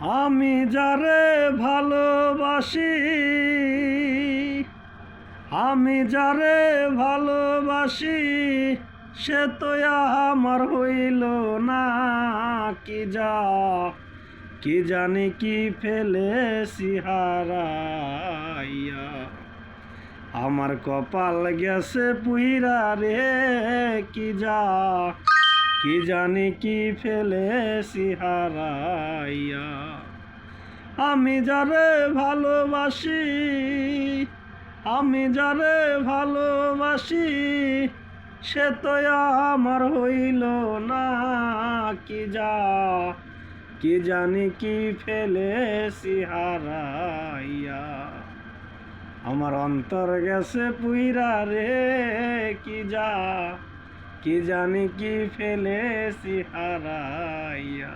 আমি যারে ভালোবাসি, আমি যারে ভালোবাসি, সে তো আমার হইল না। কি জানি কি ফেলেছি হারাইয়া, আমার কপাল গেছে পুইরা রে। কি জানি কি ফেলেছি হারাইয়া। আমি যারে ভালোবাসি, আমি যারে ভালোবাসি, সে তো আমার হইল না। কি জানি কি ফেলেছি হারাইয়া, আমার অন্তর গেছে পুইরা রে। কি জানি কি ফেলেছি হারাইয়া।